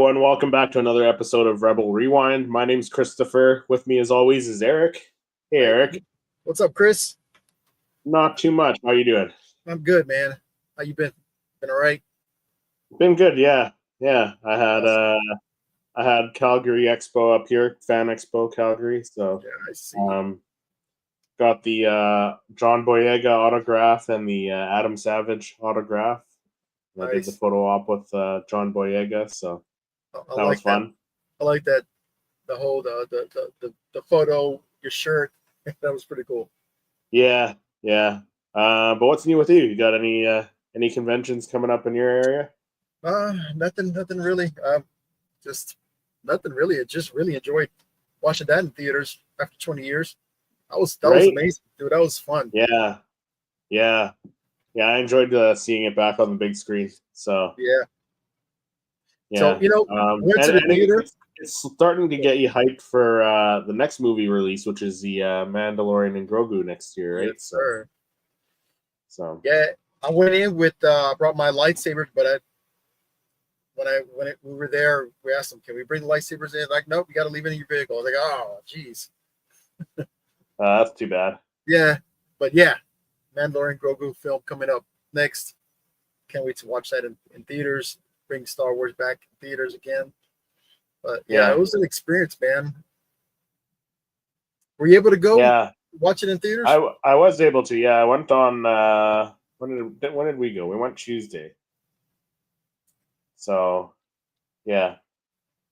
everyone. Welcome back to another episode of Rebel Rewind. My name's Christopher. With me, as always, is Eric. Hey, Eric. What's up, Chris? Not too much. How you doing? I'm good, man. How you been? Been all right? Been good, yeah. Yeah. Awesome. I had Calgary Expo up here, Fan Expo Calgary. So Yeah, I see. got the John Boyega autograph and the Adam Savage autograph. I did the Nice. photo op with John Boyega, so I that was like that. fun. I like that. The whole the photo, your shirt. That was pretty cool. Yeah, yeah. But what's new with you? You got any conventions coming up in your area? Nothing really. Just nothing really. I just really enjoyed watching that in theaters after 20 years. That was Right? amazing, dude. That was fun. Yeah, yeah, yeah. I enjoyed seeing it back on the big screen. So Yeah. yeah, So went to the and theater. it's starting to get you hyped for the next movie release, which is the Mandalorian and Grogu next year, right? Yes, sir. So Yeah, I went in with brought my lightsabers, but we were there, we asked them, "Can we bring the lightsabers in?" Like, nope, you got to leave it in your vehicle. I was like, "Oh, geez." that's too bad. Yeah, but yeah, Mandalorian Grogu film coming up next. Can't wait to watch that in theaters. Bring Star Wars back in theaters again. But yeah, it was an experience, man. Were you able to go watch it in theaters? I was able to. Yeah, I went on. When did we go? We went Tuesday. So, yeah.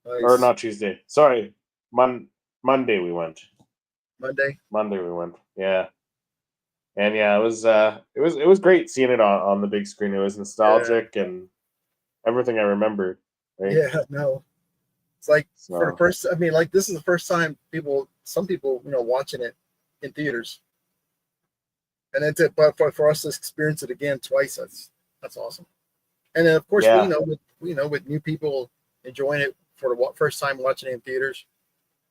Nice. Or not Tuesday. Sorry, Monday we went. Monday we went. Yeah. And yeah, it was great seeing it on the big screen. It was nostalgic and everything I remembered. Right? Yeah, no. It's like for the first. I mean, like this is the first time some people, watching it in theaters, and then but for us to experience it again twice, that's awesome. And then of course with new people enjoying it for the first time watching it in theaters,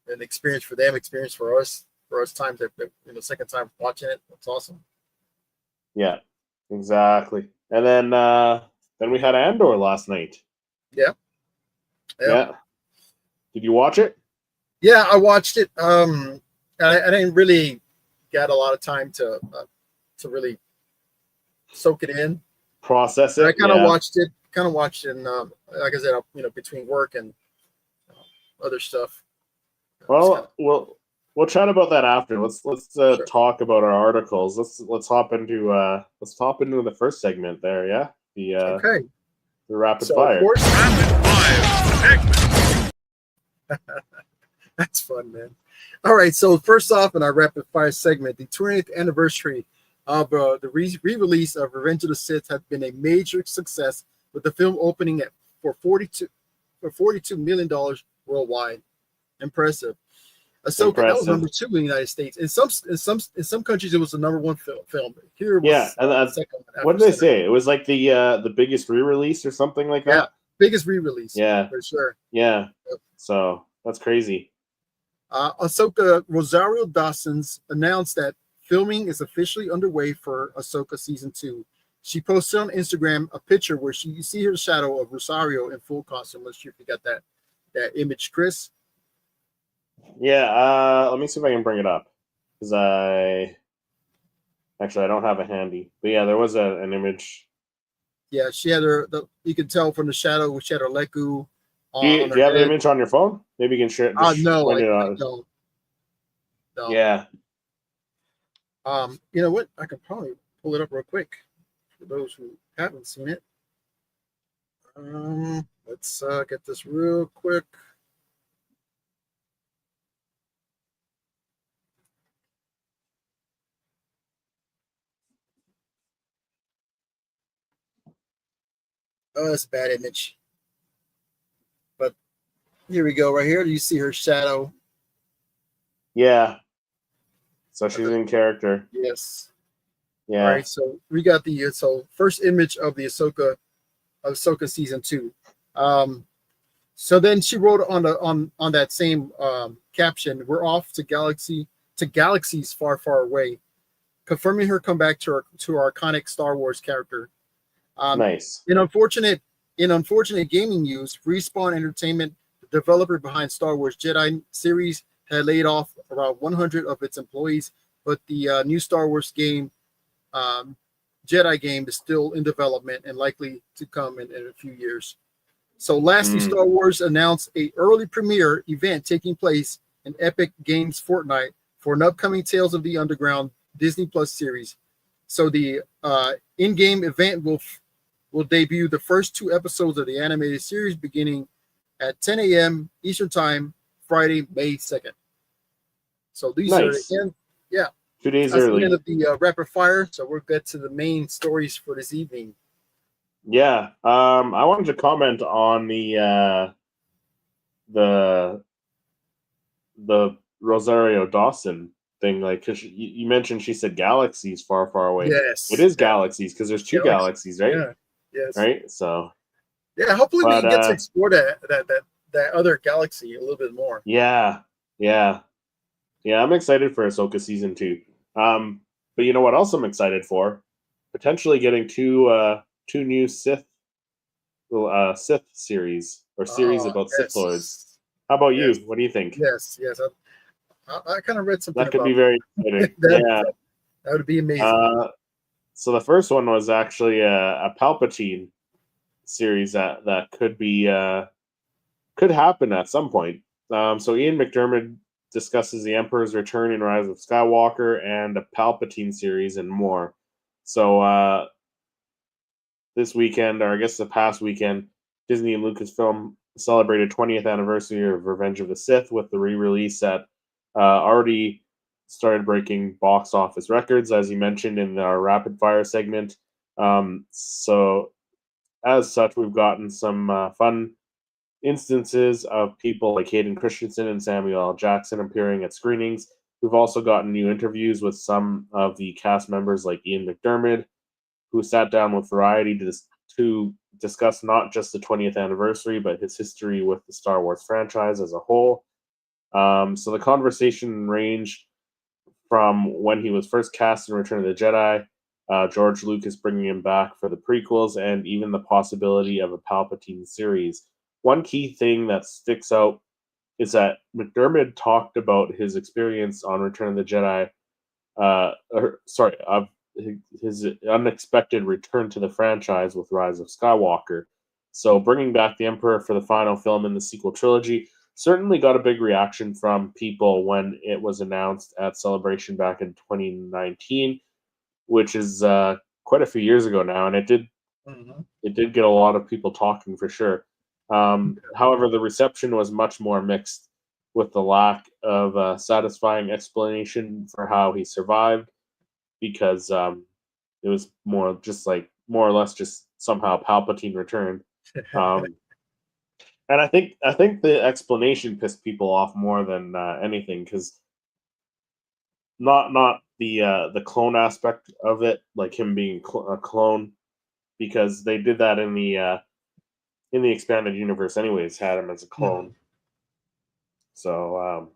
an experience for them, experience for us times that second time watching it. That's awesome. Yeah, exactly. And then we had Andor last night. Yeah. Did you watch it? Yeah, I watched it. I didn't really get a lot of time to really soak it in, process it. But I kind of watched it. In, like I said, between work and other stuff. Well, we'll chat about that after. Let's sure. Talk about our articles. Let's hop into the first segment there. Yeah, the rapid fire. That's fun, man. All right, so first off in our rapid fire segment, the 20th anniversary of the re-release of Revenge of the Sith has been a major success, with the film opening for $42 million worldwide. Impressive. Ahsoka, that was number 2 in the United States. In some countries, it was the number 1 film. Here, it was and second. What did they say? It was like the biggest re-release or something like that. Yeah, biggest re-release. Yeah, for sure. Yeah, so that's crazy. Ahsoka Rosario Dawson's announced that filming is officially underway for Ahsoka season 2. She posted on Instagram a picture where you see her shadow of Rosario in full costume. Let's see if you got that image, Chris. Yeah, let me see if I can bring it up, because I don't have it handy. But yeah, there was an image. Yeah, she had you can tell from the shadow, she had her Leku. Do you have the image on your phone? Maybe you can share it. No, I don't. No. Yeah. You know what? I could probably pull it up real quick for those who haven't seen it. Let's get this real quick. Oh, that's a bad image. But here we go. Right here, you see her shadow. Yeah. So she's in character. Yes. Yeah. All right. So we got the first image of the Ahsoka season 2. So then she wrote on that same caption, "We're off to galaxies far, far away," confirming her comeback to our iconic Star Wars character. Nice. An unfortunate In unfortunate gaming news, Respawn Entertainment, the developer behind Star Wars Jedi series, had laid off about 100 of its employees, but the new Star Wars game, Jedi game, is still in development and likely to come in a few years. So lastly, Star Wars announced a early premiere event taking place in Epic Games Fortnite for an upcoming Tales of the Underground Disney Plus series. So the in-game event will debut the first 2 episodes of the animated series beginning at 10 a.m. Eastern Time, Friday, May 2nd. So these are, again, 2 days that's early. the end of the rapid fire. So we'll get to the main stories for this evening. Yeah, I wanted to comment on the Rosario Dawson thing, like, because you mentioned she said galaxies far, far away. Yes, it is galaxies because there's 2 galaxies, right? Yeah, yes, right. So hopefully we get to explore that other galaxy a little bit more. Yeah. I'm excited for Ahsoka season 2. But you know what else I'm excited for? Potentially getting two new Sith series or series about Sith Lords. How about you? What do you think? Yes. I kind of read something that could about be very exciting. that would be amazing. So the first one was actually a Palpatine series that could be could happen at some point. So Ian McDiarmid discusses the Emperor's return in Rise of Skywalker and a Palpatine series and more. So this weekend, or I guess the past weekend, Disney and Lucasfilm celebrated 20th anniversary of Revenge of the Sith with the re-release that already started breaking box office records, as you mentioned in our rapid fire segment. So as such, we've gotten some fun instances of people like Hayden Christensen and Samuel L. Jackson appearing at screenings. We've also gotten new interviews with some of the cast members like Ian McDiarmid, who sat down with Variety to discuss not just the 20th anniversary, but his history with the Star Wars franchise as a whole. So the conversation ranged from when he was first cast in Return of the Jedi, George Lucas bringing him back for the prequels, and even the possibility of a Palpatine series. One key thing that sticks out is that McDiarmid talked about his experience on Return of the Jedi, of his unexpected return to the franchise with Rise of Skywalker. So bringing back the Emperor for the final film in the sequel trilogy certainly got a big reaction from people when it was announced at Celebration back in 2019, which is quite a few years ago now, and it did get a lot of people talking for sure. However, the reception was much more mixed, with the lack of a satisfying explanation for how he survived, because it was more or less just somehow Palpatine returned. And I think the explanation pissed people off more than anything, because not the clone aspect of it, like him being a clone, because they did that in the expanded universe anyways, had him as a clone. So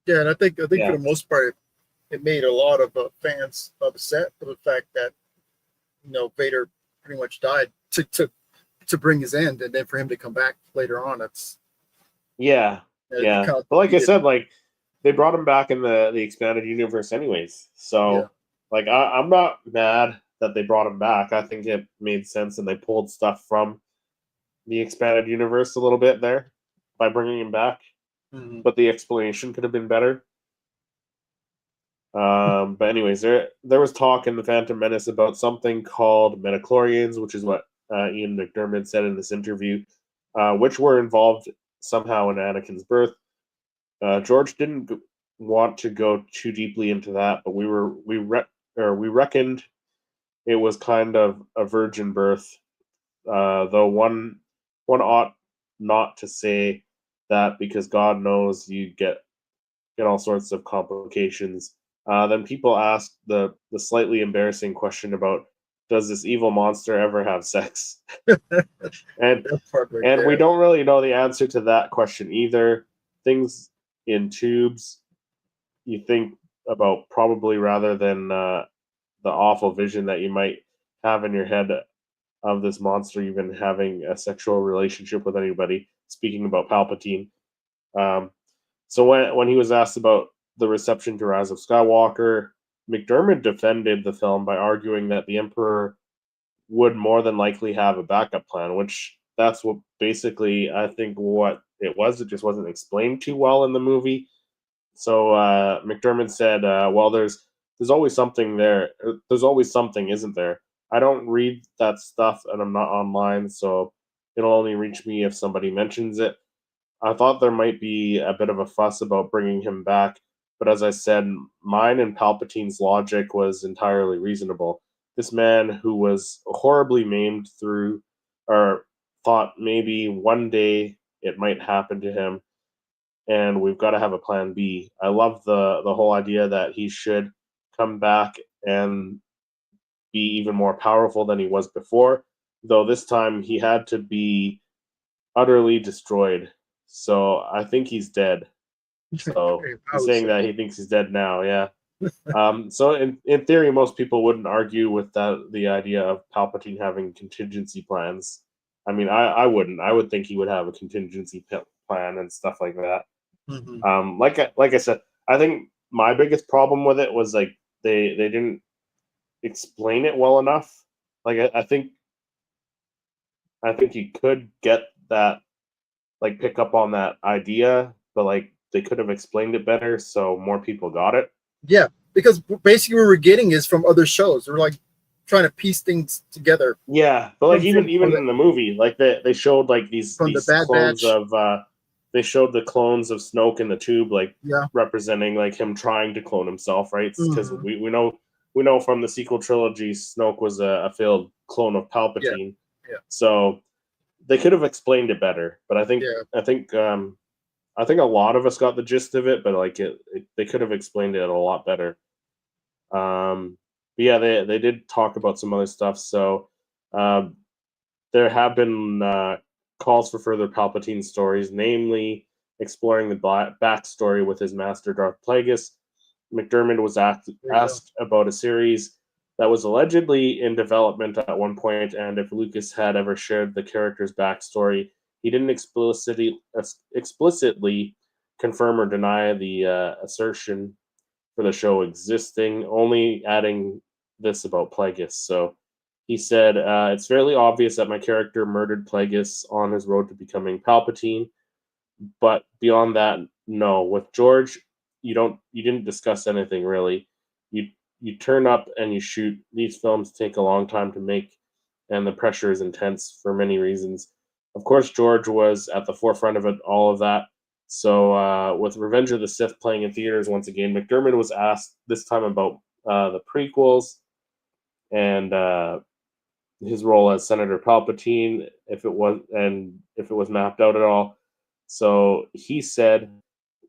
and I think for the most part, it made a lot of fans upset for the fact that Vader pretty much died to bring his end, and then for him to come back later on, that's But like I said, like, they brought him back in the expanded universe anyways. So like I'm not mad that they brought him back. I think it made sense, and they pulled stuff from the expanded universe a little bit there by bringing him back. But the explanation could have been better. But anyways, there was talk in the Phantom Menace about something called midichlorians, which is what Ian McDiarmid said in this interview, which were involved somehow in Anakin's birth. George didn't want to go too deeply into that, but we reckoned it was kind of a virgin birth. Though one ought not to say that, because God knows you get all sorts of complications. Then people asked the slightly embarrassing question about, does this evil monster ever have sex? and we don't really know the answer to that question either. Things in tubes, you think about probably, rather than the awful vision that you might have in your head of this monster even having a sexual relationship with anybody. Speaking about Palpatine, so when he was asked about the reception to Rise of Skywalker, McDermott defended the film by arguing that the Emperor would more than likely have a backup plan, which that's what basically I think what it was. It just wasn't explained too well in the movie. So McDermott said, "Well, there's always something there. There's always something, isn't there? I don't read that stuff, and I'm not online, so it'll only reach me if somebody mentions it. I thought there might be a bit of a fuss about bringing him back, but as I said, mine and Palpatine's logic was entirely reasonable. This man who was horribly maimed through, or thought maybe one day it might happen to him, and we've got to have a plan B. I love the whole idea that he should come back and be even more powerful than he was before, though this time he had to be utterly destroyed. So I think he's dead. So he's saying that he thinks he's dead now. Yeah. So in theory, most people wouldn't argue with the idea of Palpatine having contingency plans. I mean, I wouldn't. I would think he would have a contingency plan and stuff like that. Mm-hmm. Like I said, I think my biggest problem with it was like they didn't explain it well enough. Like I think you could get that, like pick up on that idea, but like they could have explained it better so more people got it. Yeah, because basically what we're getting is from other shows. We're like trying to piece things together. Yeah, but like even in the movie, like they showed like these clones of they showed the clones of Snoke in the tube, like representing like him trying to clone himself, right? Because we know from the sequel trilogy, Snoke was a failed clone of Palpatine. Yeah. So they could have explained it better, but I think a lot of us got the gist of it, but like they could have explained it a lot better. But yeah, they did talk about some other stuff. So there have been calls for further Palpatine stories, namely exploring the backstory with his master Darth Plagueis. McDermott was asked about a series that was allegedly in development at one point, and if Lucas had ever shared the character's backstory. He didn't explicitly confirm or deny the assertion for the show existing, only adding this about Plagueis. So he said, it's fairly obvious that my character murdered Plagueis on his road to becoming Palpatine, but beyond that, no. With George, you didn't discuss anything really. You turn up and you shoot. These films take a long time to make, and the pressure is intense for many reasons. Of course, George was at the forefront of it, all of that. So with Revenge of the Sith playing in theaters once again, McDermott was asked this time about the prequels and his role as Senator Palpatine, if it was mapped out at all. So he said,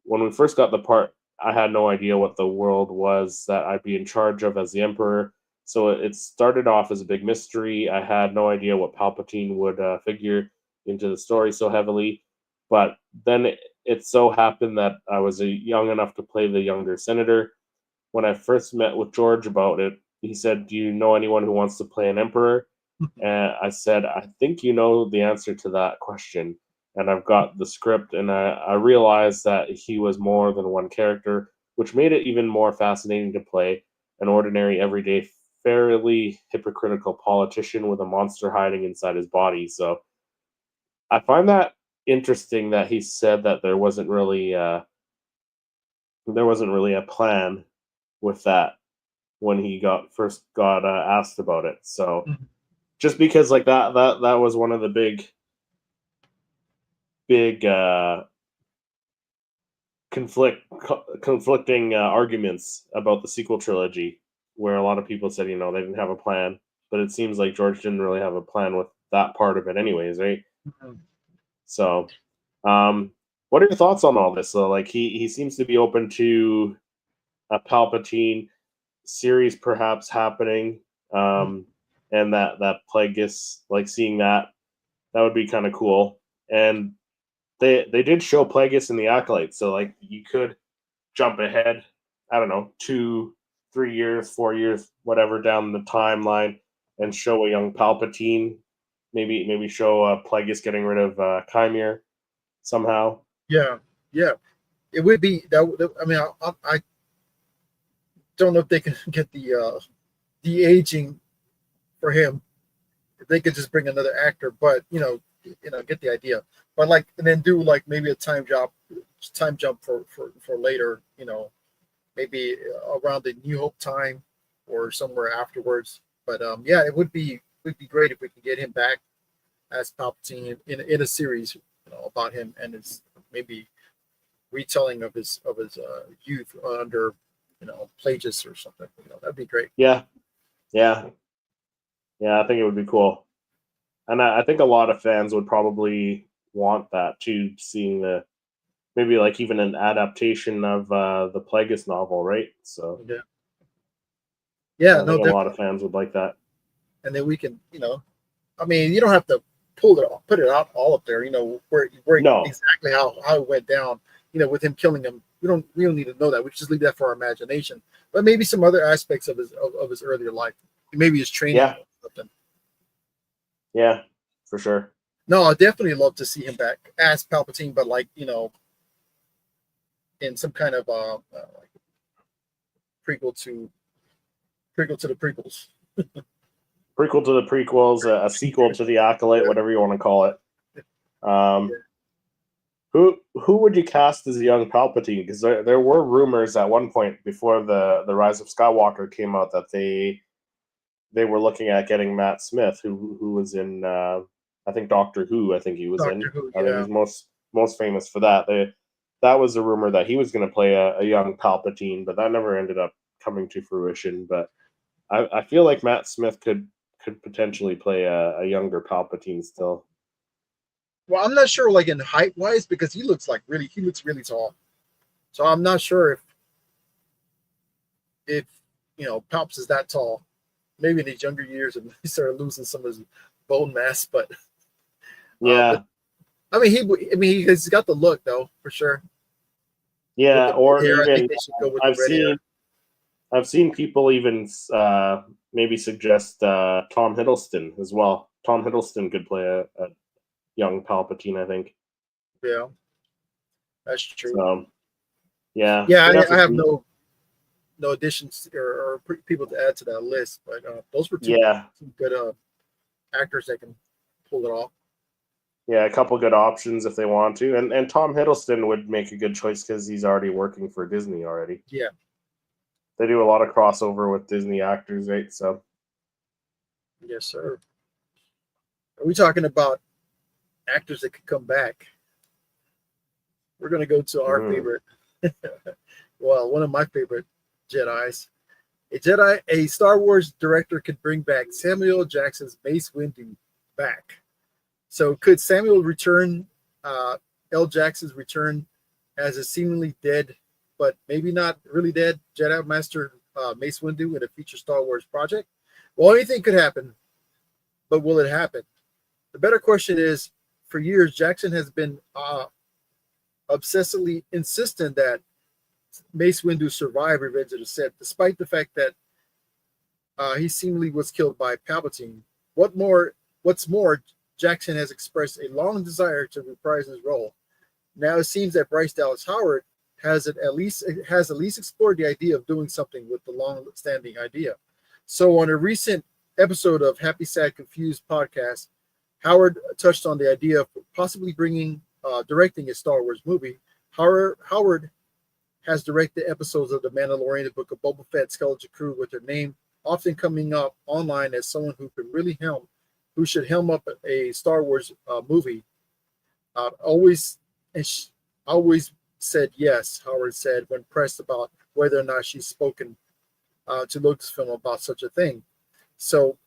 when we first got the part, I had no idea what the world was that I'd be in charge of as the Emperor. So it started off as a big mystery. I had no idea what Palpatine would figure into the story so heavily. But then it so happened that I was young enough to play the younger senator. When I first met with George about it, he said, "Do you know anyone who wants to play an Emperor?" And I said, "I think you know the answer to that question." And I've got the script, and I realized that he was more than one character, which made it even more fascinating to play an ordinary, everyday, fairly hypocritical politician with a monster hiding inside his body. So I find that interesting that he said that there wasn't really a plan with that when he first got asked about it. So just because like that was one of the big conflicting arguments about the sequel trilogy, where a lot of people said, they didn't have a plan, but it seems like George didn't really have a plan with that part of it anyways, right? So what are your thoughts on all this? So like he seems to be open to a Palpatine series perhaps happening, and that Plagueis, like seeing that would be kind of cool. And they did show Plagueis in the Acolyte, so like you could jump ahead, I don't know, 2, 3 years, 4 years, whatever down the timeline, and show a young Palpatine. Maybe show Plagueis getting rid of Chimere somehow. Yeah, it would be that. I mean, I don't know if they can get the aging for him. If they could just bring another actor, but get the idea. But like, and then do like maybe a time jump for later. Maybe around the New Hope time or somewhere afterwards. But yeah, it would be great if we could get him back as Palpatine in a series, about him and his maybe retelling of his youth under Plagueis or something. That'd be great. Yeah. I think it would be cool, and I think a lot of fans would probably want that too, seeing maybe like even an adaptation of the Plagueis novel, right? So yeah, I think a lot of fans would like that. And then we can, I mean, you don't have to put it out all up there, where exactly how it went down, with him killing him. We don't need to know that. We just leave that for our imagination. But maybe some other aspects of his earlier life, maybe his training. Yeah. Or something. Yeah, for sure. No, I definitely love to see him back as Palpatine, but like, in some kind of like prequel to the prequels. Prequel to the prequels, a sequel to the Acolyte, whatever you want to call it. Who would you cast as a young Palpatine? Because there were rumors at one point before the Rise of Skywalker came out that they were looking at getting Matt Smith, who was in I think Doctor Who. I think he was in. Who, I think he's most famous for that. That was a rumor that he was going to play a young Palpatine, but that never ended up coming to fruition. But I feel like Matt Smith could potentially play a younger Palpatine still. Well, I'm not sure, like in height wise, because he looks really tall. So I'm not sure if Palps is that tall. Maybe in his younger years, and he started losing some of his bone mass. But yeah, but, he's got the look though, for sure. Yeah, or hair, even I think they should go with I've seen people even maybe suggest Tom Hiddleston as well. Tom Hiddleston could play a young Palpatine, I think. Yeah, that's true. So, yeah, I have no additions or people to add to that list, but those were two good actors that can pull it off. Yeah, a couple good options if they want to, and Tom Hiddleston would make a good choice because he's already working for Disney already. Yeah, they do a lot of crossover with Disney actors, right? So, yes, sir. Are we talking about actors that could come back? We're going to go to our favorite. Well, one of my favorite Jedis. A Star Wars director could bring back Samuel Jackson's Mace Windu back. So could Samuel return, L. Jackson's return as a seemingly dead, but maybe not really dead, Jedi Master Mace Windu in a future Star Wars project? Well, anything could happen, but will it happen? The better question is, for years, Jackson has been obsessively insistent that Mace Windu survived Revenge of the Sith, despite the fact that he seemingly was killed by Palpatine. What's more, Jackson has expressed a long desire to reprise his role. Now it seems that Bryce Dallas Howard has at least explored the idea of doing something with the long-standing idea. So on a recent episode of Happy, Sad, Confused podcast, Howard touched on the idea of possibly directing a Star Wars movie. Howard has directed episodes of The Mandalorian, the Book of Boba Fett, Skeleton Crew, with their name often coming up online as someone who should helm up a Star Wars movie. Always said yes, Howard said when pressed about whether or not she's spoken to Lucasfilm about such a thing. So,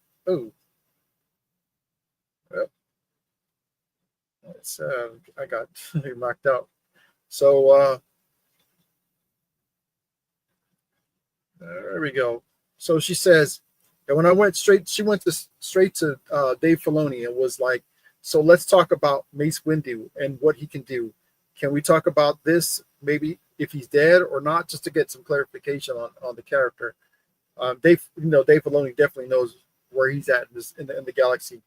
I got knocked out. So there we go. So she says, and when I went straight to Dave Filoni and was like, so let's talk about Mace Windu and what he can do. Can we talk about this, maybe if he's dead or not, just to get some clarification on the character? Dave Filoni definitely knows where he's at in the galaxy.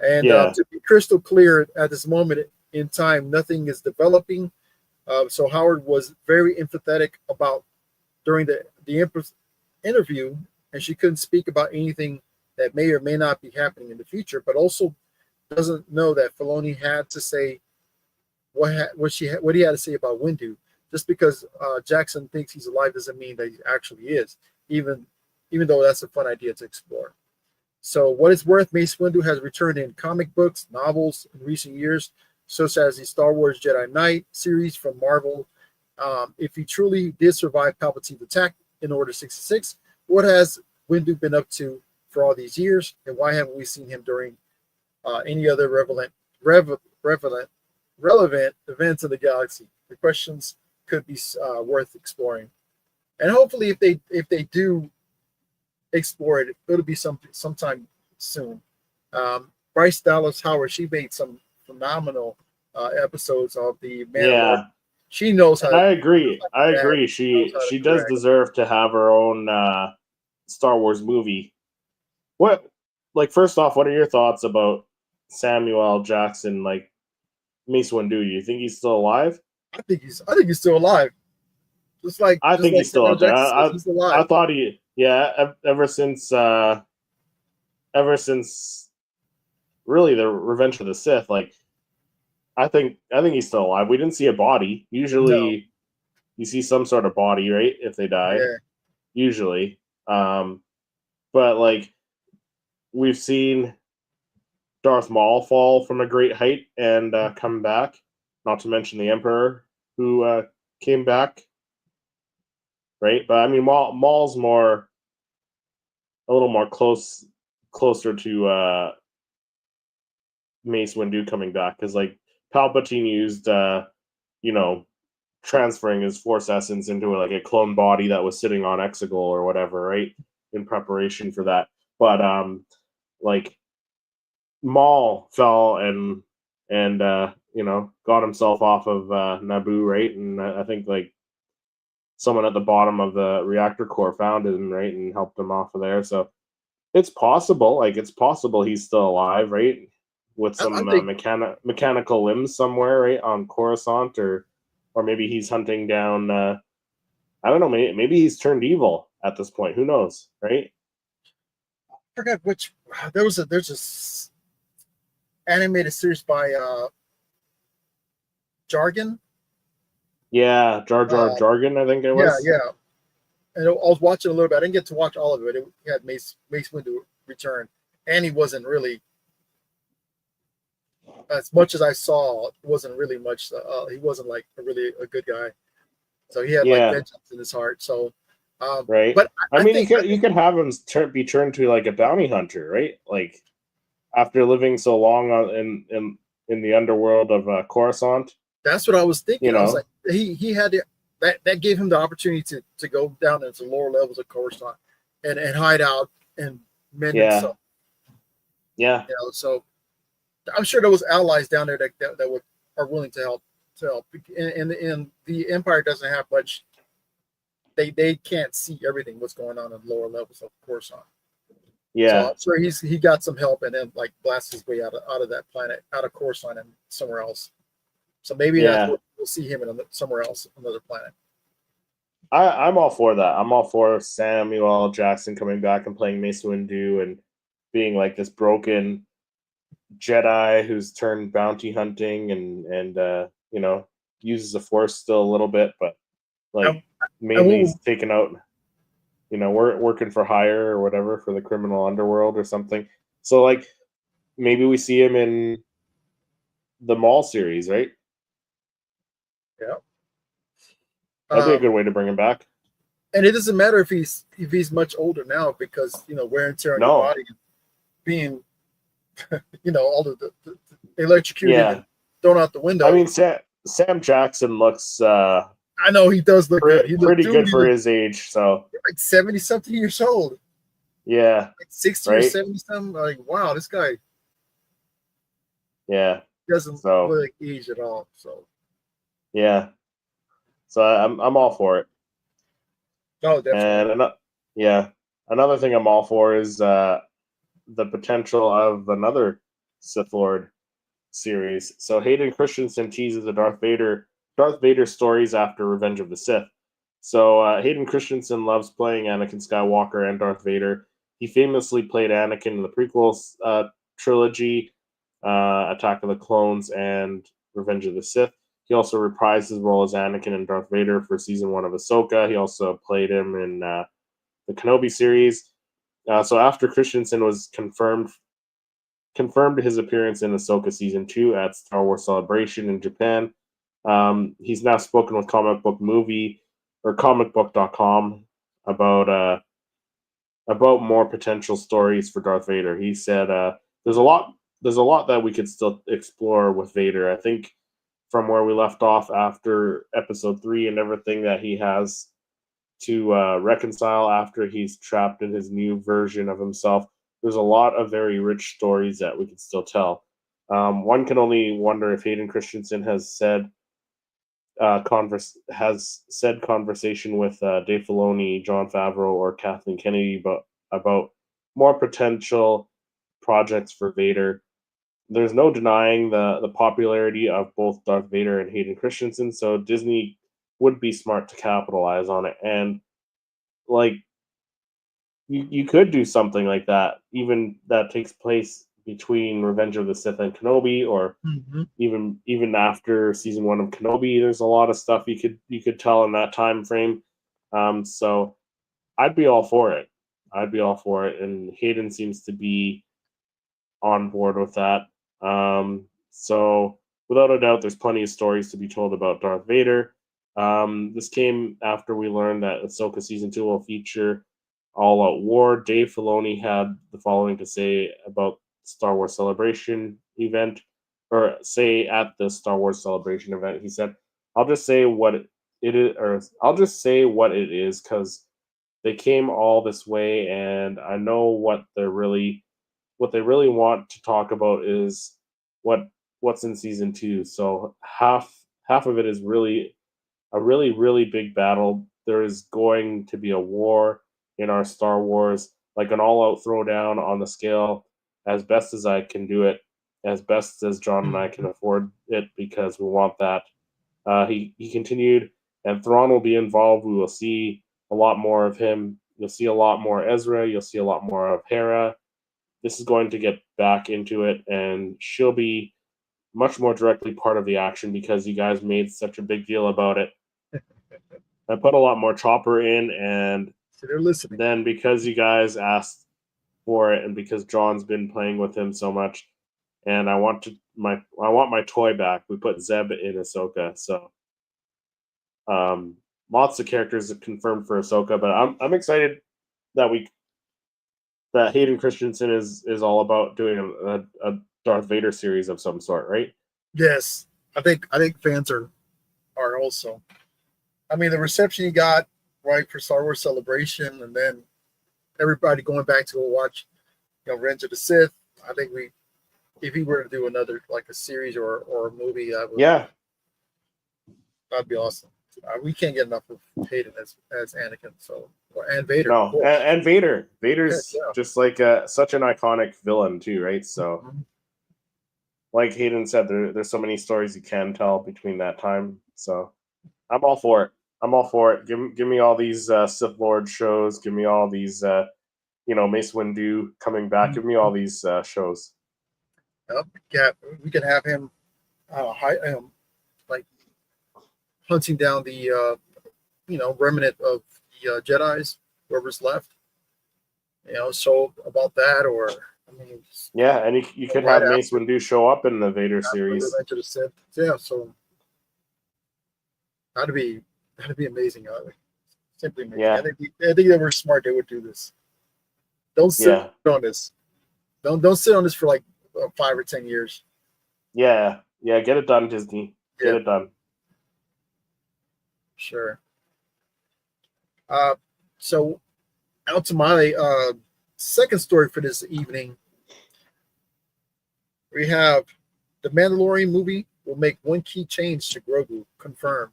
And Yeah. to be crystal clear, at this moment in time, nothing is developing. So Howard was very empathetic about during the Empress interview, and she couldn't speak about anything that may or may not be happening in the future, but also doesn't know that Filoni had to say what he had to say about Windu. Just because Jackson thinks he's alive doesn't mean that he actually is, even though that's a fun idea to explore. So what it's worth, Mace Windu has returned in comic books, novels in recent years, such as the Star Wars Jedi Knight series from Marvel. If he truly did survive Palpatine's attack in Order 66, what has Windu been up to for all these years, and why haven't we seen him during any other relevant events in the galaxy? The questions could be worth exploring, and hopefully, if they do explore it, it'll be sometime soon. Bryce Dallas Howard, she made some phenomenal episodes of the Mandalorian. Yeah. She knows how. I agree. She does deserve to have her own Star Wars movie. First off, what are your thoughts about Samuel L. Jackson, like Mace Windu? Do you think he's still alive? I think he's still alive. I think he's still out there. He's alive. I thought ever since really the Revenge of the Sith, like I think he's still alive. We didn't see a body. Usually you see some sort of body, right? If they die. Yeah. Usually. But like we've seen Darth Maul fall from a great height and come back, not to mention the Emperor who came back. Right? But I mean Maul's a little more closer to Mace Windu coming back, because like Palpatine used transferring his Force essence into like a clone body that was sitting on Exegol or whatever, right? In preparation for that. But like Maul fell and got himself off of Naboo, right? And I think like someone at the bottom of the reactor core found him, right, and helped him off of there. So it's possible. Like it's possible he's still alive, right? With some mechanical limbs somewhere, right, on Coruscant, or maybe he's hunting down. I don't know. Maybe he's turned evil at this point. Who knows, right? I forgot which. There's a animated series by Jargon. Yeah, Jar Jar Jargon, I think it was. Yeah. And I was watching a little bit. I didn't get to watch all of it. It had Mace Windu return, and he wasn't really, as much as I saw, it wasn't really much. He wasn't like really a good guy. So he had like vengeance in his heart. So, right. But I mean, you could have him be turned to like a bounty hunter, right? Like after living so long in the underworld of Coruscant. That's what I was thinking. I was like, he had that gave him the opportunity to go down into lower levels of Coruscant and hide out and mend himself. Yeah. So I'm sure there was allies down there that are willing to help. And the Empire doesn't have much. They can't see everything what's going on in lower levels of Coruscant. Yeah. So I'm sure he got some help and then like blast his way out of that planet, out of Coruscant and somewhere else. So maybe we'll see him in somewhere else, another planet. I'm all for that. I'm all for Samuel L. Jackson coming back and playing Mace Windu and being like this broken Jedi who's turned bounty hunting and uses the Force still a little bit, but like mainly he's taken out, working for hire or whatever for the criminal underworld or something. So like maybe we see him in the Maul series, right? Yeah. That'd be a good way to bring him back. And it doesn't matter if he's much older now, because wear and tear on your body, being all the electrocuted, thrown out the window. I mean, Sam Jackson looks. I know he does look good. He pretty good for his age. So like 70-something years old. Yeah, like 60 or 70-something. Like wow, this guy. Yeah, doesn't look like age at all. So. Yeah, so I'm all for it. Oh, definitely. And another thing I'm all for is the potential of another Sith Lord series. So Hayden Christensen teases the Darth Vader stories after Revenge of the Sith. So Hayden Christensen loves playing Anakin Skywalker and Darth Vader. He famously played Anakin in the prequel trilogy, Attack of the Clones, and Revenge of the Sith. He also reprised his role as Anakin and Darth Vader for season 1 of Ahsoka. He also played him in the Kenobi series. So after Christensen was confirmed his appearance in Ahsoka season 2 at Star Wars Celebration in Japan. He's now spoken with comicbook.com about more potential stories for Darth Vader. He said there's a lot that we could still explore with Vader. I think from where we left off after episode 3 and everything that he has to reconcile after he's trapped in his new version of himself, there's a lot of very rich stories that we could still tell. One can only wonder if Hayden Christensen has said conversation with Dave Filoni, Jon Favreau, or Kathleen Kennedy about more potential projects for Vader. There's no denying the popularity of both Darth Vader and Hayden Christensen, so Disney would be smart to capitalize on it. And like you could do something like that, even that takes place between Revenge of the Sith and Kenobi, or even after season 1 of Kenobi. There's a lot of stuff you could tell in that time frame. So I'd be all for it. And Hayden seems to be on board with that. So without a doubt, there's plenty of stories to be told about Darth Vader. This came after we learned that Ahsoka season 2 will feature All Out War. Dave Filoni had the following to say about Star Wars Celebration event, or say at the Star Wars Celebration event. He said, "I'll just say what it is, or I'll just say what it is, because they came all this way, and I know what they really want to talk about is what's in season 2. So half of it is really a really big battle. There is going to be a war in our Star Wars, like an all-out throwdown on the scale, as best as I can do it, as best as John and I can afford it, because we want that." He continued, and Thrawn will be involved. We will see a lot more of him. You'll see a lot more Ezra. You'll see a lot more of Hera. This is going to get back into it, and she'll be much more directly part of the action because you guys made such a big deal about it. I put a lot more Chopper in, and so they're listening. Then because you guys asked for it, and because John's been playing with him so much, and I want my toy back, we put Zeb in Ahsoka. So lots of characters confirmed for Ahsoka, but I'm excited that Hayden Christensen is all about doing a Darth Vader series of some sort, right? Yes, I think fans are also. I mean, the reception you got right for Star Wars Celebration, and then everybody going back to watch, Revenge of the Sith. I think if he were to do another, like a series or a movie, that'd be awesome. We can't get enough of Hayden as Anakin, and Vader. No, and Vader's just like such an iconic villain too, right? So, like Hayden said, there's so many stories you can tell between that time. So, I'm all for it. Give me all these Sith Lord shows. Give me all these, Mace Windu coming back. Give me all these shows. Yeah, we can have him, like hunting down the, remnant of the Jedis, whoever's left. So about that, or yeah, and you could have Mace Windu show up in the Vader series. Yeah, so that'd be amazing. Simply amazing. Yeah. I think they were smart. They would do this. Don't sit on this. Don't sit on this for like 5 or 10 years. Yeah, get it done, Disney. Get it done. Sure. So out to my second story for this evening. We have the Mandalorian movie will make one key change to Grogu, confirmed.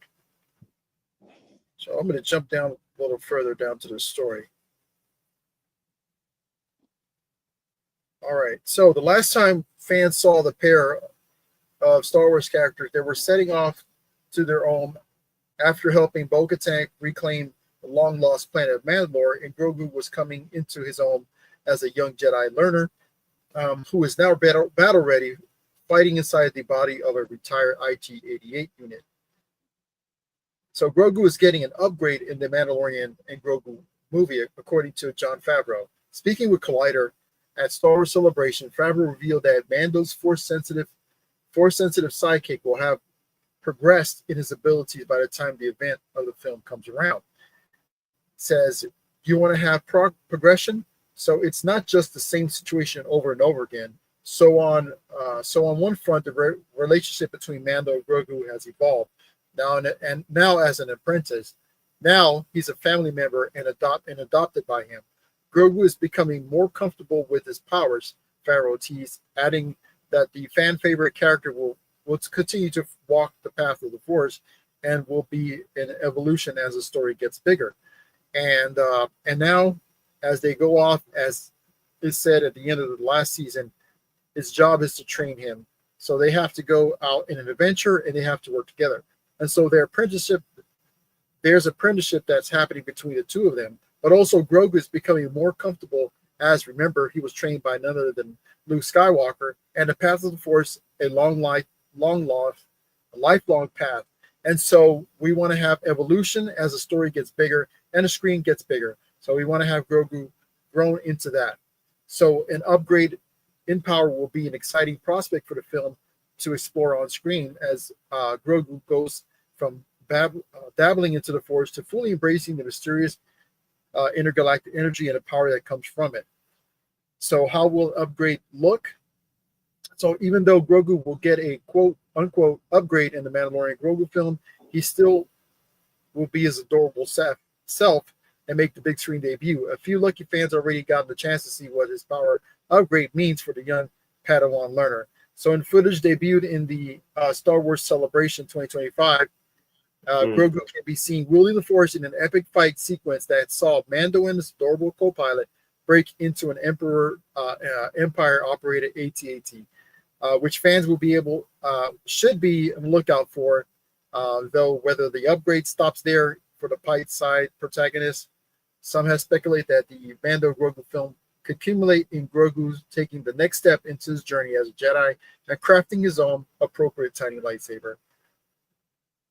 So I'm going to jump down a little further down to the story. All right. So the last time fans saw the pair of Star Wars characters, they were setting off to their home after helping Bo-Katan reclaim the long-lost planet of Mandalore, and Grogu was coming into his home as a young Jedi learner who is now battle-ready, fighting inside the body of a retired IG-88 unit. So Grogu is getting an upgrade in the Mandalorian and Grogu movie, according to Jon Favreau. Speaking with Collider at Star Wars Celebration, Favreau revealed that Mando's force-sensitive sidekick will have progressed in his abilities by the time the event of the film comes around. Says, you want to have progression, so it's not just the same situation over and over again. So on one front, the relationship between Mando and Grogu has evolved. Now as an apprentice, now he's a family member and adopted by him. Grogu is becoming more comfortable with his powers, Favreau teased, adding that the fan favorite character will continue to walk the path of the Force and will be an evolution as the story gets bigger. And now, as they go off, as is said at the end of the last season, his job is to train him. So they have to go out in an adventure and they have to work together. And so there's apprenticeship that's happening between the two of them. But also Grogu is becoming more comfortable, as remember, he was trained by none other than Luke Skywalker, and the path of the Force, a lifelong path. And so we want to have evolution as the story gets bigger and the screen gets bigger. So we want to have Grogu grown into that. So an upgrade in power will be an exciting prospect for the film to explore on screen as Grogu goes from dabbling into the Force to fully embracing the mysterious intergalactic energy and the power that comes from it. So how will upgrade look? So even though Grogu will get a quote unquote upgrade in the Mandalorian Grogu film, he still will be his adorable self and make the big screen debut. A few lucky fans already gotten the chance to see what his power upgrade means for the young Padawan learner. So in footage debuted in the Star Wars Celebration 2025, Grogu can be seen wielding the Force in an epic fight sequence that saw Mando and his adorable co-pilot break into an Empire-operated AT-AT, which fans will be should be on the lookout for, though whether the upgrade stops there for the Pite side protagonist. Some have speculated that the Mando Grogu film could accumulate in Grogu taking the next step into his journey as a Jedi and crafting his own appropriate tiny lightsaber.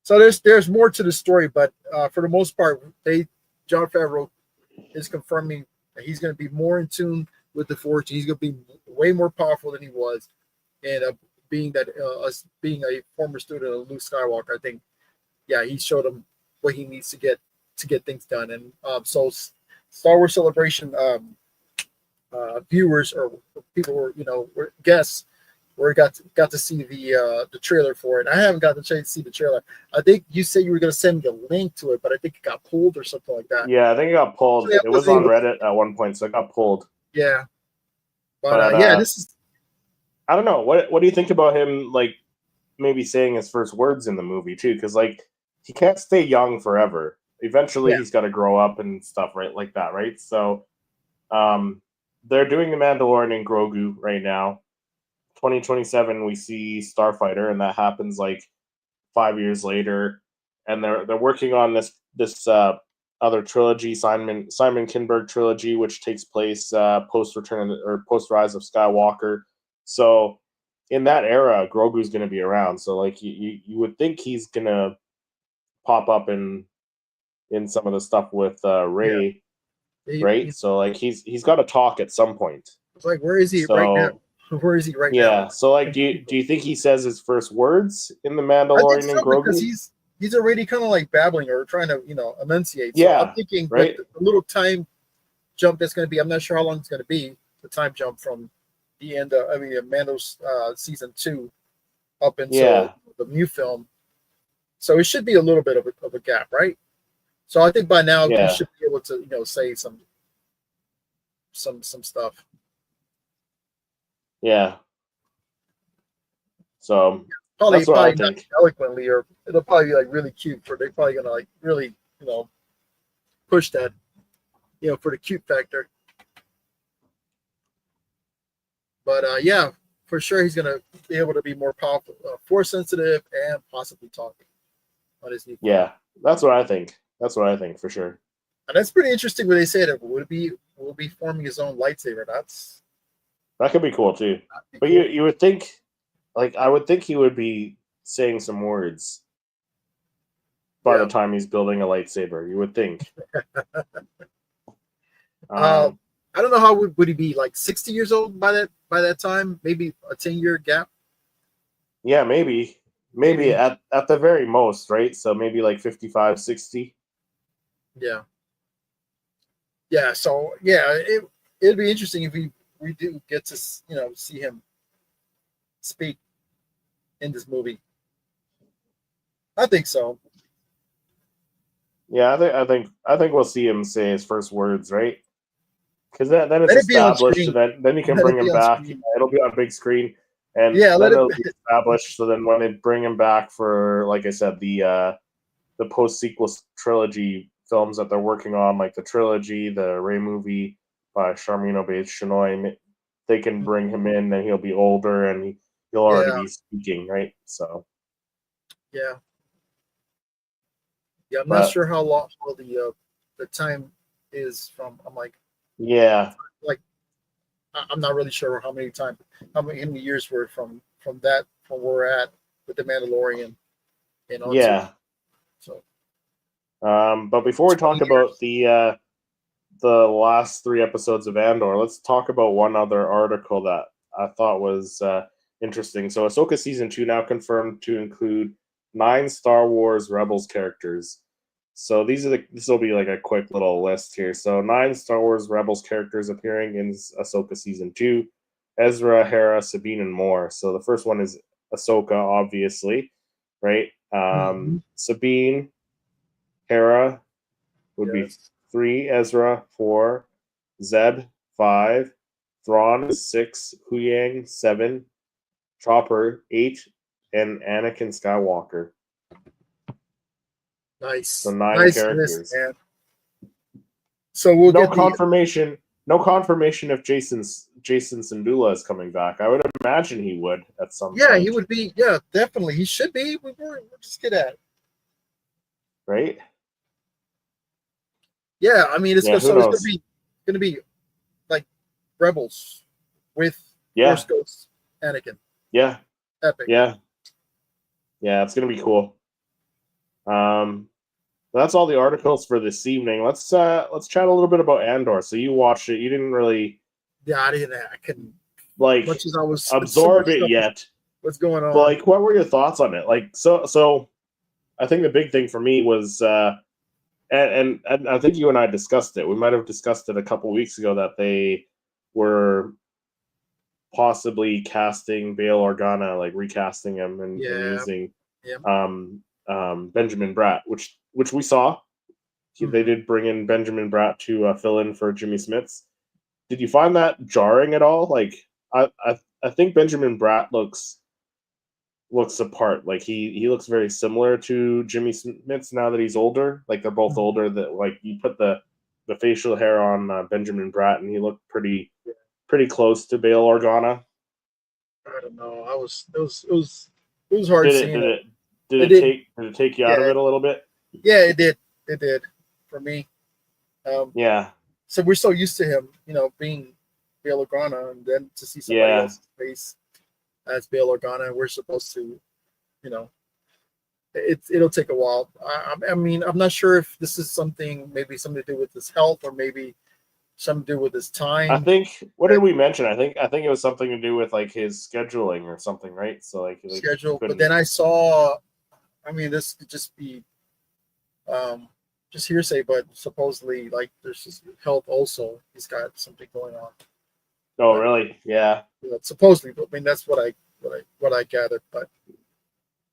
So there's more to the story, but for the most part, Jon Favreau is confirming that he's going to be more in tune with the Force. He's going to be way more powerful than he was, and being a former student of Luke Skywalker, I think, yeah, he showed him what he needs to get things done. And so Star Wars Celebration viewers or people were guests got to see the trailer for it. I haven't got the chance to see the trailer. I think you said you were going to send me a link to it, but I think it got pulled or something like that. Yeah, I think it got pulled. So it was on Reddit at one point, so it got pulled. Yeah, but yeah, this is. I don't know. What do you think about him? Like maybe saying his first words in the movie too, because like he can't stay young forever. Eventually, he's got to grow up and stuff, right? Like that, right? So, they're doing the Mandalorian and Grogu right now. 2027, we see Starfighter, and that happens like 5 years later. And they're working on this other trilogy, Simon Kinberg trilogy, which takes place post Rise of Skywalker. So in that era, Grogu's going to be around. So like you would think he's going to pop up in some of the stuff with Rey, right? So like he's got to talk at some point. It's like, where is he right now? Where is he right now? Yeah. So like, do you think he says his first words in the Mandalorian and Grogu? Because he's already kind of like babbling or trying to enunciate. So I'm thinking right? With the little time jump that's going to be, I'm not sure how long it's going to be. The time jump from the end of Mando's season 2 up until the new film. So it should be a little bit of a gap, right? So I think by now you should be able to say some stuff. Yeah. So probably that's what I not think. Eloquently, or it'll probably be like really cute. They're probably gonna like really push that for the cute factor. But yeah, for sure he's gonna be able to be more powerful, force sensitive, and possibly talking on his new. Yeah, that's what I think. That's what I think for sure. And that's pretty interesting when they say that will be forming his own lightsaber. That could be cool too. But cool. you would think, like, I would think he would be saying some words by the time he's building a lightsaber. You would think. I don't know how would he be, like 60 years old by that time? Maybe a 10-year gap. Yeah, maybe at the very most, right? So maybe like 55, 60. Yeah. Yeah. So yeah, it'd be interesting if we do get to see him speak in this movie. I think so. Yeah, I think we'll see him say his first words, right? Because then it's established, and then you can bring him back. It'll be on big screen, and then it'll be established. So then when they bring him back for, like I said, the post-sequel trilogy films that they're working on, like the trilogy, the Rey movie by Charmin Obaid-Chinoy, they can bring him in, and he'll be older, and he'll already be speaking, right? So yeah. Yeah, I'm not sure how long the time is from. I'm like, yeah, like I'm not really sure how many years were from where we're at with the Mandalorian. Yeah. So, but before we talk about the last 3 episodes of Andor, let's talk about one other article that I thought was interesting. So, Ahsoka season 2 now confirmed to include 9 Star Wars Rebels characters. So this will be like a quick little list here. So 9 Star Wars Rebels characters appearing in Ahsoka season 2: Ezra, Hera, Sabine, and more. So the first one is Ahsoka, obviously, right? Sabine, Hera would be 3, Ezra 4, Zeb 5, Thrawn 6, Huyang 7, Chopper 8, and Anakin Skywalker. Nice. So 9 characters. Man. So we'll get confirmation. No confirmation if Jason Syndulla is coming back. I would imagine he would at some point. Yeah, he would be. Yeah, definitely. He should be. We'll just get at it. Right? Yeah, I mean, it's gonna be like Rebels with Force Ghost Anakin. Yeah. Epic. Yeah. Yeah, it's gonna be cool. That's all the articles for this evening. Let's chat a little bit about Andor. So you watched it. You didn't really. Yeah, I didn't. I couldn't. Like much as I was absorb it yet. What's going on? But like, what were your thoughts on it? Like, so I think the big thing for me was, and I think you and I discussed it. We might have discussed it a couple weeks ago that they were possibly casting Bail Organa, like recasting him and using Benjamin Bratt, which we saw. They did bring in Benjamin Bratt to fill in for Jimmy Smits. Did you find that jarring at all? Like, I think Benjamin Bratt looks apart. Like he looks very similar to Jimmy Smits now that he's older. Like they're both older. That like you put the facial hair on Benjamin Bratt, and he looked pretty close to Bail Organa. I don't know. It was hard seeing it. Did it take you out of it a little bit? Yeah, it did. It did for me. Yeah. So we're so used to him, being Bail Organa, and then to see somebody else's face as Bail Organa, we're supposed to, it'll take a while. I mean, I'm not sure if this is maybe something to do with his health, or maybe something to do with his time. I think. What did we mention? I think it was something to do with like his scheduling or something, right? So like schedule. But then I saw. I mean, this could just be, just hearsay, but supposedly like there's his health also. He's got something going on. Oh, really? Yeah. Supposedly, but I mean that's what I gathered. But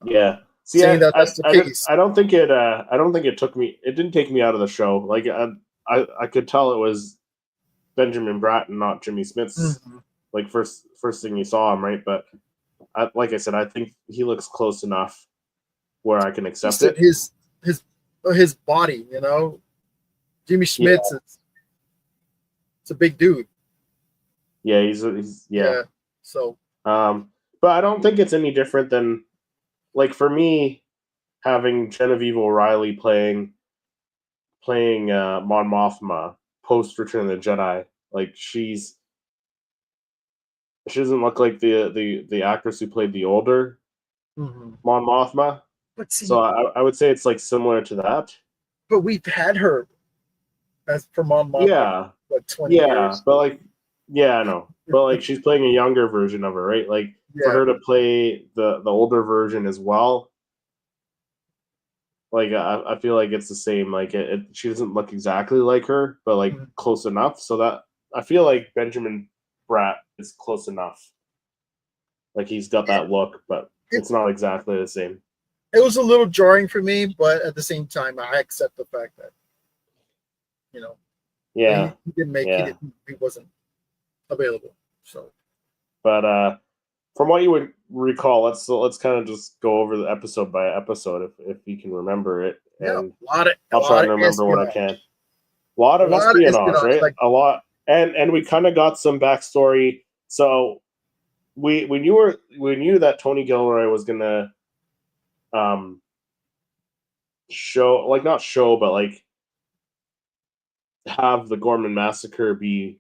yeah. See, I don't think it took me. It didn't take me out of the show. Like I could tell it was Benjamin Bratt and not Jimmy Smits. Like first thing you saw him, right? But like I said, I think he looks close enough where I can accept it. His body, Jimmy Smits. It's a big dude. Yeah, he's So, but I don't think it's any different than, like, for me, having Genevieve O'Reilly playing Mon Mothma post Return of the Jedi. Like, she doesn't look like the actress who played the older Mon Mothma. But see, so I would say it's like similar to that. But we've had her as for Mon Mothma. Yeah. What, 20 years? But like, I know. But like, she's playing a younger version of her, right? Like, for her to play the older version as well. Like, I feel like it's the same. Like, she doesn't look exactly like her, but like close enough. So that I feel like Benjamin Bratt is close enough. Like, he's got that look, but it's not exactly the same. It was a little jarring for me, but at the same time, I accept the fact that, he didn't make he wasn't available. So, but from what you would recall, let's kind of just go over the episode by episode if you can remember it. And I'll try and remember what I can. A lot of espionage, right? Like, a lot, and we kind of got some backstory. So we knew that Tony Gilroy was gonna show, like, not show, but like have the Gorman massacre be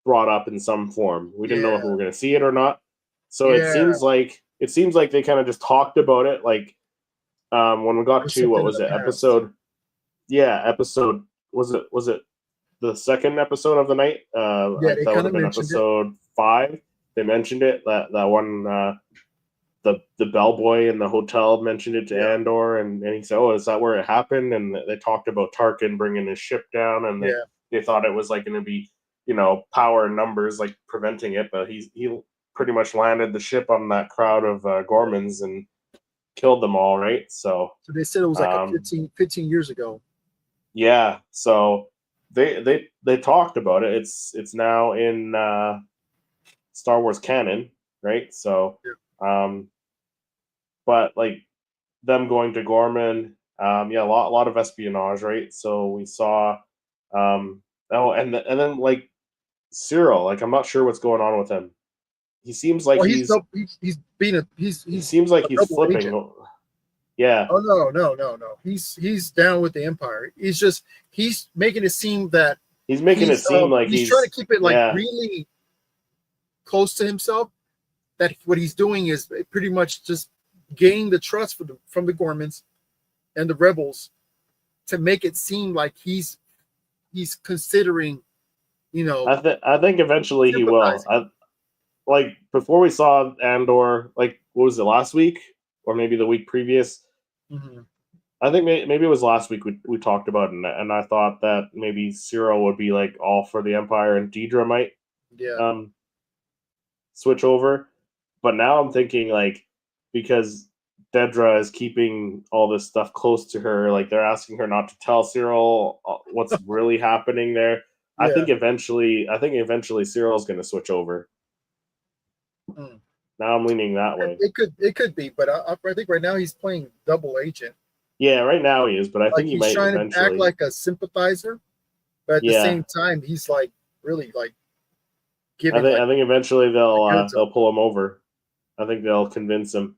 brought up in some form. We didn't know if we were going to see it or not. So it seems like they kind of just talked about it. Like, when we got to, what was it, episode was it the second episode of the night? That would have been episode 5. They mentioned it, that one, the bellboy in the hotel mentioned it to Andor, and he said, "Oh, is that where it happened?" And they talked about Tarkin bringing his ship down, and they thought it was like going to be, power and numbers like preventing it, but he pretty much landed the ship on that crowd of Gormans and killed them all, right? So they said it was like 15 years ago. Yeah, so they talked about it. It's now in Star Wars canon, right? So but like them going to Gorman, a lot of espionage, right? So we saw and then like Cyril, like, I'm not sure what's going on with him. He seems like he seems like he's flipping. Agent. Yeah. Oh no. He's down with the Empire. He's making it seem that he's making it seem like he's trying to keep it like really close to himself. That what he's doing is pretty much just gaining the trust from the Gormans and the rebels to make it seem like he's considering, I think eventually he will. Like, before we saw Andor, like, what was it, last week or maybe the week previous? I think maybe it was last week we talked about it, and I thought that maybe Cyril would be like all for the Empire and Deidre might switch over. But now I'm thinking, like, because Dedra is keeping all this stuff close to her, like, they're asking her not to tell Cyril what's really happening there. I think eventually Cyril's going to switch over. Now I'm leaning that way. It could be, but I think right now he's playing double agent. Yeah, right now he is, but I think he might he's trying eventually to act like a sympathizer, but at the same time he's like really like giving. I think eventually they'll pull him over. I think they'll convince him.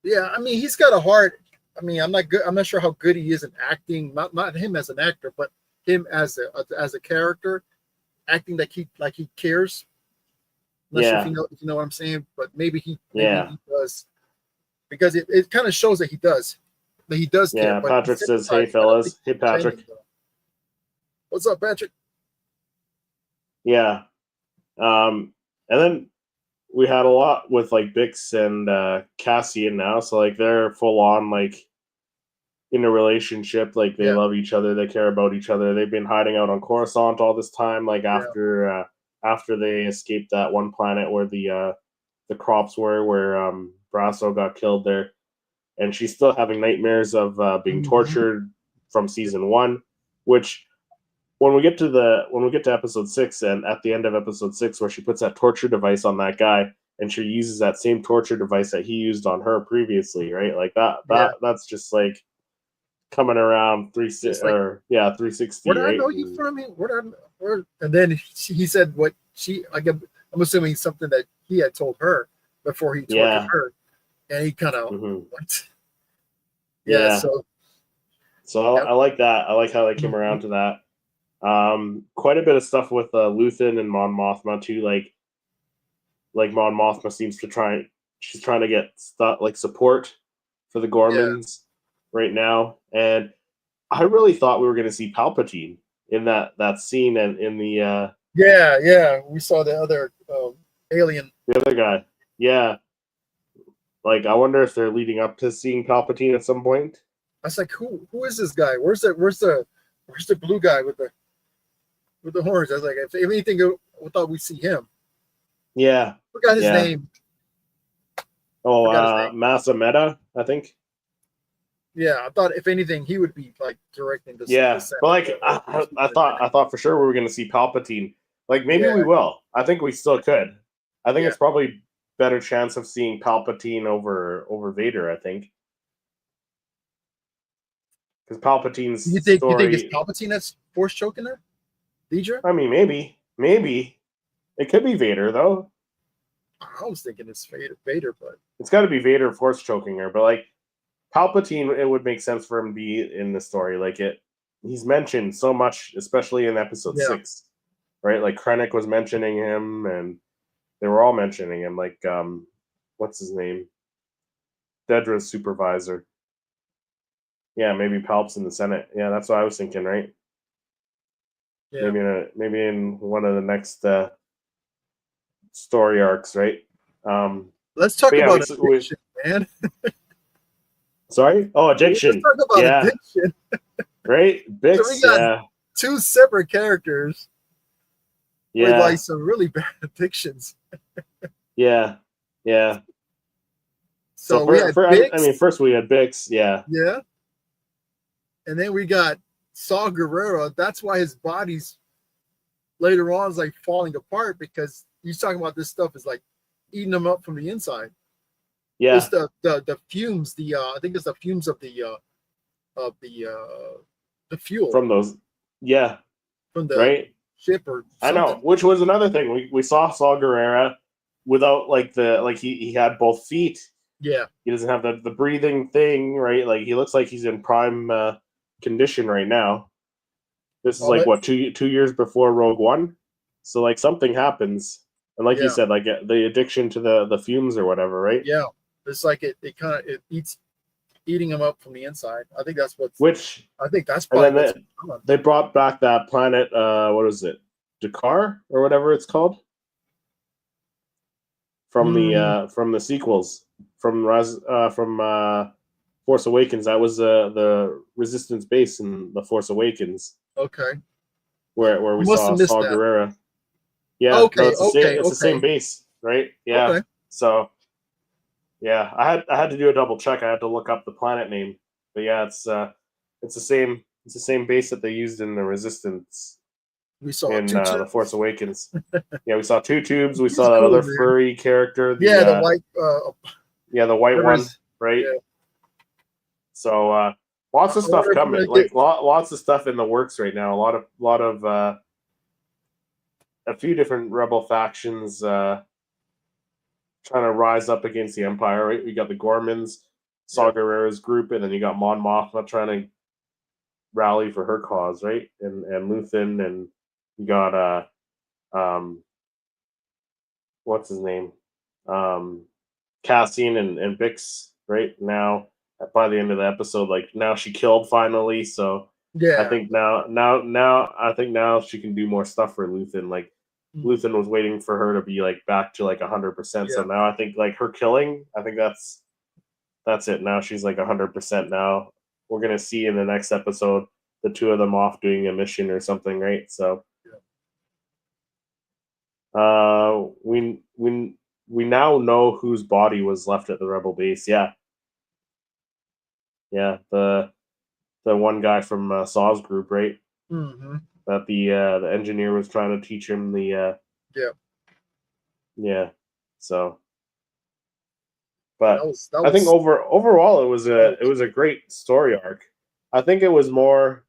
Yeah, I mean, he's got a heart. I mean, I'm not sure how good he is in acting. Not him as an actor, but him as a character, acting like he cares. I'm not sure if you know what I'm saying, but maybe he does, because it kind of shows that he does care. Yeah, Patrick says, "Hey fellas, hey Patrick, what's up, Patrick?" Yeah, and then we had a lot with like Bix and Cassian now, so like they're full on like in a relationship, like they love each other, they care about each other. They've been hiding out on Coruscant all this time, like after they escaped that one planet where the crops were, where Brasso got killed there, and she's still having nightmares of being tortured from season 1, which when we get to episode 6, and at the end of episode 6 where she puts that torture device on that guy and she uses that same torture device that he used on her previously, right? Like that's just like coming around 360, like, 360. Where did right? I know you from? And then he said, "What I'm assuming something that he had told her before he tortured her, and he kind of what? Yeah. So I like that. I like how they came around to that. Quite a bit of stuff with Luthen and Mon Mothma too. Like Mon Mothma seems to she's trying to get support for the Gormans right now, and I really thought we were going to see Palpatine in that scene and in the we saw the other alien, the other guy. Yeah, like I wonder if they're leading up to seeing Palpatine at some point. I was like, who is this guy? Where's the blue guy with the horns? I was like, if anything, I thought we'd see him. Yeah. Forgot his name. Oh, Masa Meta, I think. Yeah, I thought if anything, he would be like directing this. Yeah, but like I thought for sure we were going to see Palpatine. Like maybe we will. I think we still could. I think it's probably better chance of seeing Palpatine over Vader. I think because Palpatine's you think it's Palpatine that's force choking her, Deidre? I mean, maybe it could be Vader though. I was thinking it's Vader, but it's got to be Vader force choking her. But like Palpatine, it would make sense for him to be in the story. Like he's mentioned so much, especially in episode 6, right? Like Krennic was mentioning him, and they were all mentioning him. Like what's his name? Dedra's supervisor. Yeah, maybe Palp's in the Senate. Yeah, that's what I was thinking, right? Yeah. Maybe in one of the next story arcs, right? Let's talk about addiction, man. Sorry? Oh, addiction. Let's talk about addiction. Right? Bix, so we got 2 separate characters with like some really bad addictions. Yeah. So we had Bix. First we had Bix, yeah. And then we got Saw Gerrera. That's why his body's later on is like falling apart, because he's talking about this stuff is like eating him up from the inside. Yeah. It's the fumes, I think it's the fumes of the fuel. From those, from the ship or something. I know, which was another thing. We saw Saw Gerrera without he had both feet. Yeah. He doesn't have the breathing thing, right? Like he looks like he's in prime condition right now. This is what 2 years before Rogue One, so like something happens, and like you said, like the addiction to the fumes or whatever, right? Yeah, it's like it eating him up from the inside. I think that's I think that's probably. They brought back that planet. What is it, Dakar or whatever it's called? From the sequels, from Force Awakens. That was the Resistance base in the Force Awakens. Okay. Where we saw Gerrera. Yeah. Okay. It's the same base, right? Yeah. Okay. So. Yeah, I had to do a double check. I had to look up the planet name, but yeah, it's the same base that they used in the Resistance. We saw in the Force Awakens. Yeah, we saw 2 tubes. We saw that other furry character. The white. The white one, right? Yeah. So lots of stuff coming. Like lots of stuff in the works right now. A lot of a few different rebel factions trying to rise up against the Empire. Right? We got the Gormans, Saw Gerrera's group, and then you got Mon Mothma trying to rally for her cause, right? And Luthen, and you got what's his name? Cassian and Bix, right? Now by the end of the episode, like now she killed finally, so I think now she can do more stuff for Luthen. Like Luthen was waiting for her to be like back to like 100%. So now I think like her killing, I think that's it. Now she's like 100% now. We're gonna see in the next episode the 2 of them off doing a mission or something, right? So we now know whose body was left at the rebel base. Yeah, the one guy from Saw's group, right? Mm-hmm. That the engineer was trying to teach him the So, but I think overall it was a great story arc. I think it was more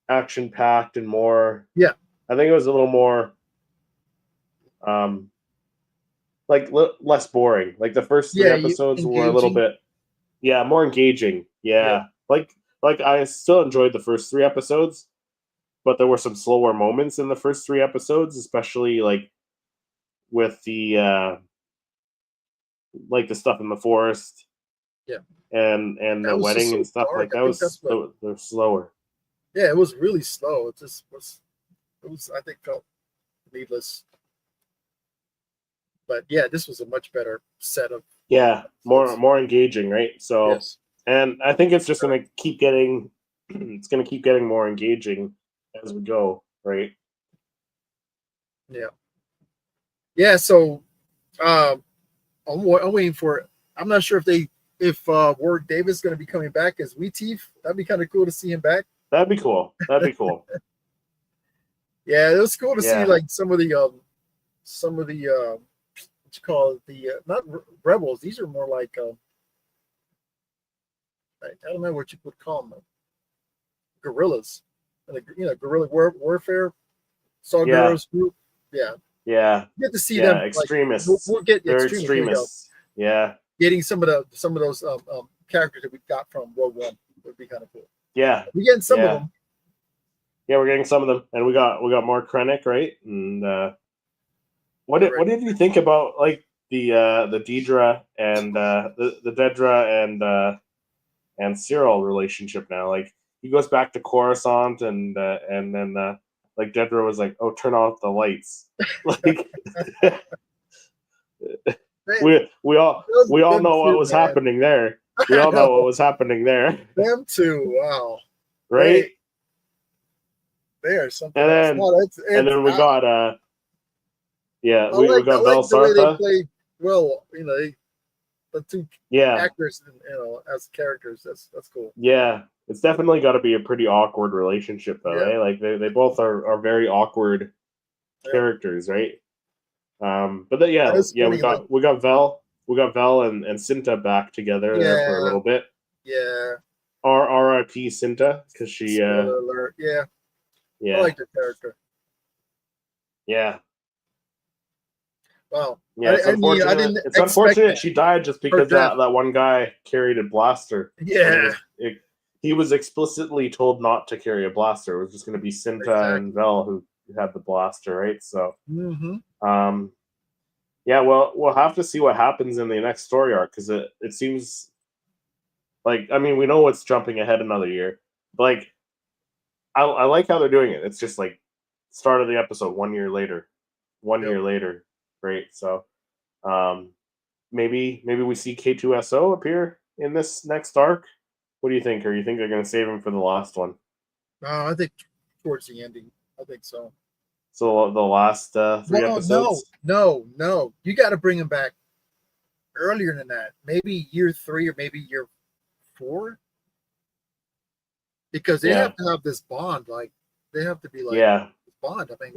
action packed and more. Yeah, I think it was a little more like less boring. Like the first 3 episodes were a little bit, more engaging. Yeah. Like I still enjoyed the first 3 episodes, but there were some slower moments in the first 3 episodes, especially like with the like the stuff in the forest. Yeah. And the wedding and stuff like that they're slower. Yeah, it was really slow. It just was I think felt needless. But yeah, this was a much better set of more engaging, right? So and I think it's just gonna keep getting more engaging as we go, right? Yeah, so I'm waiting for it. I'm not sure if Warwick Davis is going to be coming back as Weetief. That'd be kind of cool to see him back. That'd be cool. Yeah, it was cool to see like some of the what you call it, the not rebels. These are more like I don't know what you would call them, guerrillas, guerrilla warfare. Saw Girls group. Yeah. Get to see them. Extremists. Like, we'll get extremists. Yeah. Getting some of those characters that we got from Rogue One would be kind of cool. Yeah. We're getting some of them. Yeah, we're getting some of them, and we got more Krennic, right? And what did you think about like the Deidre and the Dedra and Cyril relationship now? Like he goes back to Coruscant, and then like Dedra was like, "Oh, turn off the lights." Like we all know what was happening there. We all know what was happening there. Them two, wow. Right? They are something. And then and then we got we got Vel Sartha. They play well, the two actors, as characters. That's cool. Yeah, it's definitely got to be a pretty awkward relationship, though. Eh? Like they both are very awkward characters, right? But then, we got Vel and Cinta back together there for a little bit. Yeah. R.I.P. Cinta, because she. Alert. Yeah. I like the character. Yeah. Wow. Yeah, it's unfortunate. It's unfortunate she died just because that one guy carried a blaster. Yeah. He was explicitly told not to carry a blaster. It was just going to be Cinta and Vel who had the blaster, right? So. Yeah, well, we'll have to see what happens in the next story arc, because it seems like, I mean, we know it's jumping ahead another year. But like, I like how they're doing it. It's just like start of the episode 1 year later, year later, right? So, maybe we see K2SO appear in this next arc. What do you think? Or you think they're going to save him for the last one? I think towards the ending. I think so. So the last 3 episodes? No. You got to bring him back earlier than that. Maybe year 3 or maybe year 4. Because they have to have this bond. Like they have to be like this bond. I think.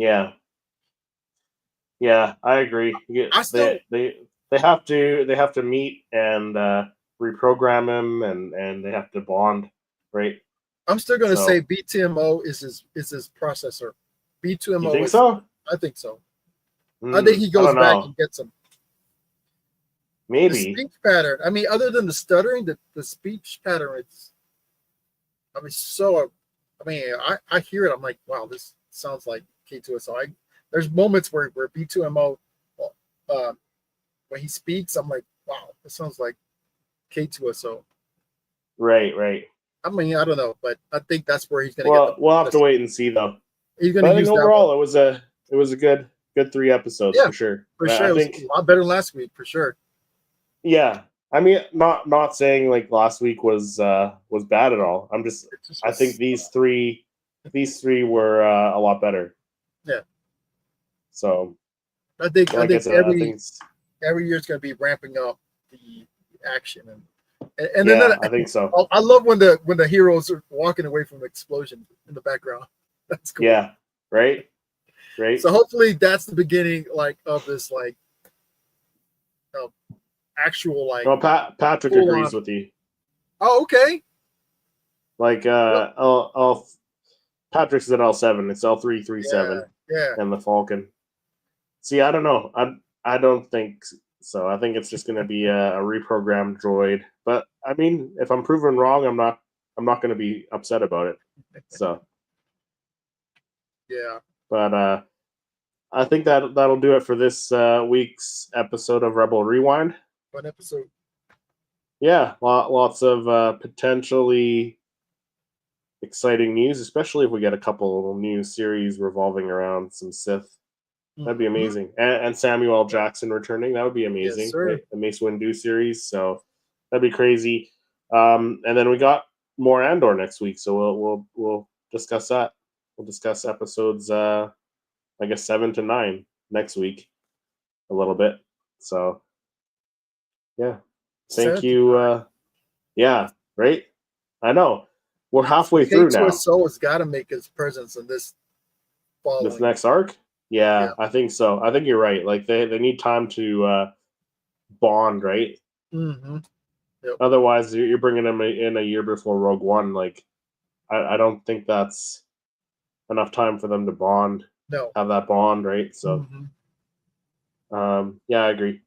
Yeah, I agree. They have to meet and reprogram him, and they have to bond, right? I'm still going to say B2MO is his processor. B2MO. You think so? I think so. I think he goes back and gets him. Maybe. The speech pattern. I mean, other than the stuttering, the speech pattern, I hear it. I'm like, wow, this sounds like K2SO. There's moments where B2MO, when he speaks, I'm like, wow, this sounds like K2SO. Right. I mean, I don't know, but I think that's where he's going to get. We'll have to wait and see, though. He's going to use overall, it was a good 3 episodes for sure. For sure, it was a lot better than last week, for sure. Yeah, I mean, not saying like last week was bad at all. I think these three were a lot better. Yeah. So I think every year is going to be ramping up the action and then I think so. I love when the heroes are walking away from the explosion in the background. That's cool. Yeah. Right. So hopefully that's the beginning of this actual Well, Patrick agrees with you. Oh, okay. Like Patrick's at L7. It's L337. Yeah. And the Falcon. See, I don't know. I don't think so. I think it's just going to be a reprogrammed droid. But I mean, if I'm proven wrong, I'm not going to be upset about it. So yeah. But I think that'll do it for this week's episode of Rebel Rewind. Fun episode. Yeah, lots of potentially exciting news, especially if we get a couple new series revolving around some Sith. That'd be amazing. And Samuel L. Jackson returning, that would be amazing. Yes, sir. Right? The Mace Windu series, so that'd be crazy. And then we got more Andor next week, so we'll discuss that. We'll discuss episodes, I guess 7 to 9 next week, a little bit. So, yeah, thank you. Yeah, right. I know we're halfway through now. So has got to make his presence in this next arc. Yeah, I think so. I think you're right. Like they need time to bond, right? Mm-hmm. Yep. Otherwise, you're bringing them in a year before Rogue One. Like, I don't think that's enough time for them to bond. No, have that bond, right? So, yeah, I agree.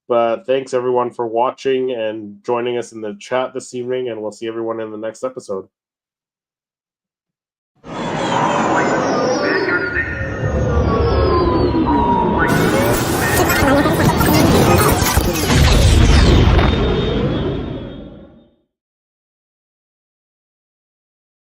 But thanks everyone for watching and joining us in the chat this evening, and we'll see everyone in the next episode.